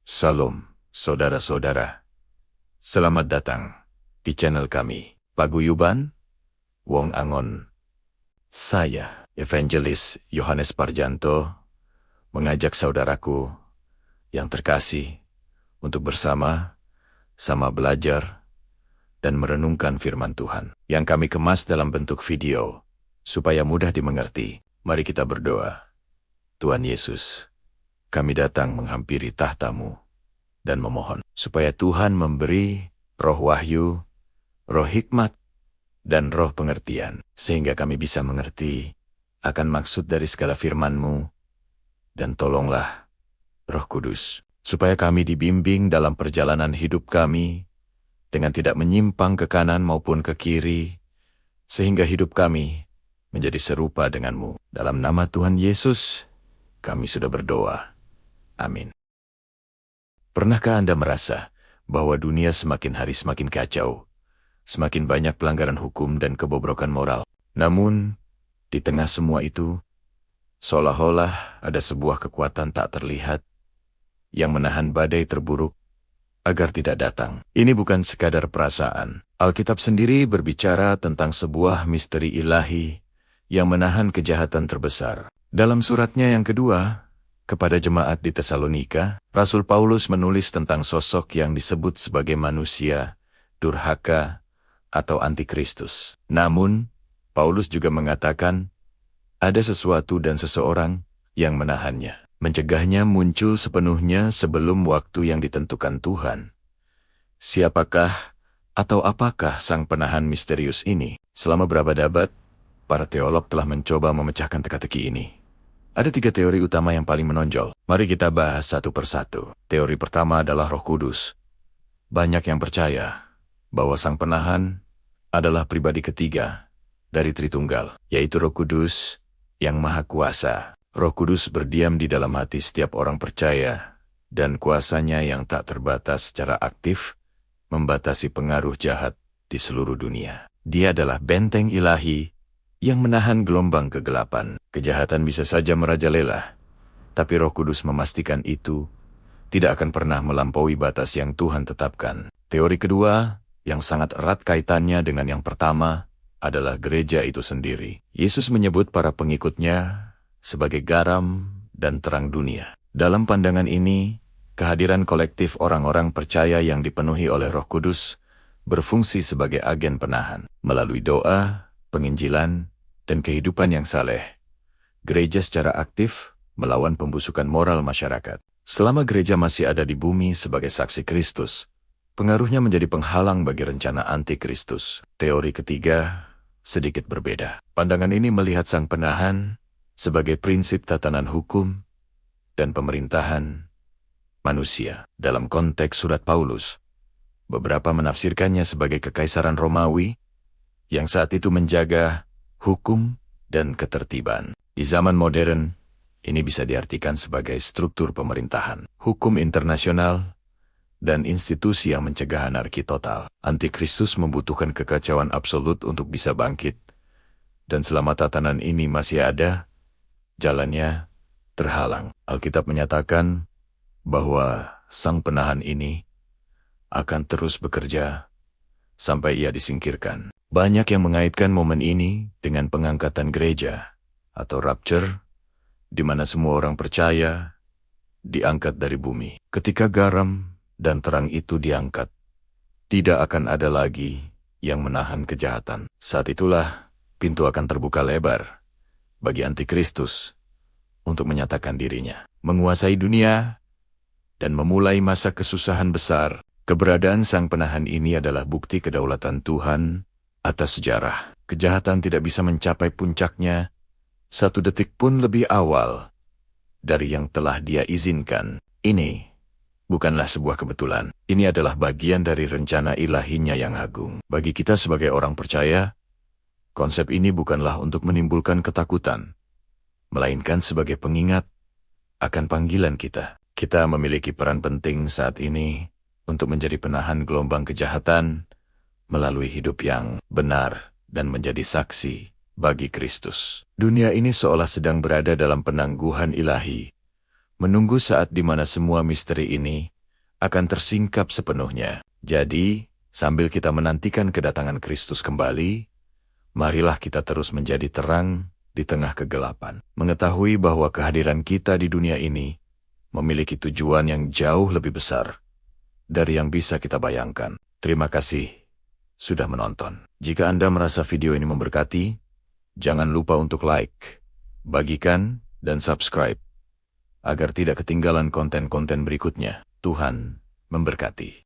Salam, saudara-saudara. Selamat datang di channel kami, Paguyuban Wong Angon. Saya, Evangelis Yohanes Parjanto, mengajak saudaraku yang terkasih untuk bersama-sama belajar dan merenungkan firman Tuhan yang kami kemas dalam bentuk video supaya mudah dimengerti. Mari kita berdoa. Tuhan Yesus, kami datang menghampiri tahta-Mu dan memohon supaya Tuhan memberi roh wahyu, roh hikmat, dan roh pengertian, sehingga kami bisa mengerti akan maksud dari segala firman-Mu, dan tolonglah Roh Kudus, supaya kami dibimbing dalam perjalanan hidup kami, dengan tidak menyimpang ke kanan maupun ke kiri, sehingga hidup kami menjadi serupa dengan-Mu. Dalam nama Tuhan Yesus, kami sudah berdoa. Amin. Pernahkah Anda merasa bahwa dunia semakin hari semakin kacau, semakin banyak pelanggaran hukum dan kebobrokan moral? Namun, di tengah semua itu, seolah-olah ada sebuah kekuatan tak terlihat yang menahan badai terburuk agar tidak datang. Ini bukan sekadar perasaan. Alkitab sendiri berbicara tentang sebuah misteri ilahi yang menahan kejahatan terbesar. Dalam suratnya yang kedua, kepada jemaat di Tesalonika, Rasul Paulus menulis tentang sosok yang disebut sebagai manusia, durhaka, atau antikristus. Namun, Paulus juga mengatakan, ada sesuatu dan seseorang yang menahannya, mencegahnya muncul sepenuhnya sebelum waktu yang ditentukan Tuhan. Siapakah atau apakah sang penahan misterius ini? Selama berabad-abad, para teolog telah mencoba memecahkan teka-teki ini. Ada 3 teori utama yang paling menonjol. Mari kita bahas satu persatu. Teori pertama adalah Roh Kudus. Banyak yang percaya bahwa sang penahan adalah pribadi ketiga dari Tritunggal, yaitu Roh Kudus yang Maha Kuasa. Roh Kudus berdiam di dalam hati setiap orang percaya, dan kuasanya yang tak terbatas secara aktif membatasi pengaruh jahat di seluruh dunia. Dia adalah benteng ilahi yang menahan gelombang kegelapan. Kejahatan bisa saja merajalela, tapi Roh Kudus memastikan itu tidak akan pernah melampaui batas yang Tuhan tetapkan. Teori kedua, yang sangat erat kaitannya dengan yang pertama, adalah gereja itu sendiri. Yesus menyebut para pengikutnya sebagai garam dan terang dunia. Dalam pandangan ini, kehadiran kolektif orang-orang percaya yang dipenuhi oleh Roh Kudus berfungsi sebagai agen penahan. Melalui doa, penginjilan, dan kehidupan yang saleh, gereja secara aktif melawan pembusukan moral masyarakat. Selama gereja masih ada di bumi sebagai saksi Kristus, pengaruhnya menjadi penghalang bagi rencana antikristus. Teori ketiga sedikit berbeda. Pandangan ini melihat sang penahan sebagai prinsip tatanan hukum dan pemerintahan manusia. Dalam konteks surat Paulus, beberapa menafsirkannya sebagai kekaisaran Romawi yang saat itu menjaga hukum dan ketertiban. Di zaman modern, ini bisa diartikan sebagai struktur pemerintahan, hukum internasional, dan institusi yang mencegah anarki total. Antikristus membutuhkan kekacauan absolut untuk bisa bangkit, dan selama tatanan ini masih ada, jalannya terhalang. Alkitab menyatakan bahwa sang penahan ini akan terus bekerja sampai ia disingkirkan. Banyak yang mengaitkan momen ini dengan pengangkatan gereja atau rapture, di mana semua orang percaya diangkat dari bumi. Ketika garam dan terang itu diangkat, tidak akan ada lagi yang menahan kejahatan. Saat itulah pintu akan terbuka lebar bagi antikristus untuk menyatakan dirinya, menguasai dunia, dan memulai masa kesusahan besar. Keberadaan sang penahan ini adalah bukti kedaulatan Tuhan atas sejarah. Kejahatan tidak bisa mencapai puncaknya 1 detik pun lebih awal dari yang telah Dia izinkan. Ini bukanlah sebuah kebetulan. Ini adalah bagian dari rencana ilahinya yang agung. Bagi kita sebagai orang percaya, konsep ini bukanlah untuk menimbulkan ketakutan, melainkan sebagai pengingat akan panggilan kita. Kita memiliki peran penting saat ini untuk menjadi penahan gelombang kejahatan melalui hidup yang benar dan menjadi saksi bagi Kristus. Dunia ini seolah sedang berada dalam penangguhan ilahi, menunggu saat di mana semua misteri ini akan tersingkap sepenuhnya. Jadi, sambil kita menantikan kedatangan Kristus kembali, marilah kita terus menjadi terang di tengah kegelapan. Mengetahui bahwa kehadiran kita di dunia ini memiliki tujuan yang jauh lebih besar dari yang bisa kita bayangkan. Terima kasih sudah menonton. Jika Anda merasa video ini memberkati, jangan lupa untuk like, bagikan, dan subscribe agar tidak ketinggalan konten-konten berikutnya. Tuhan memberkati.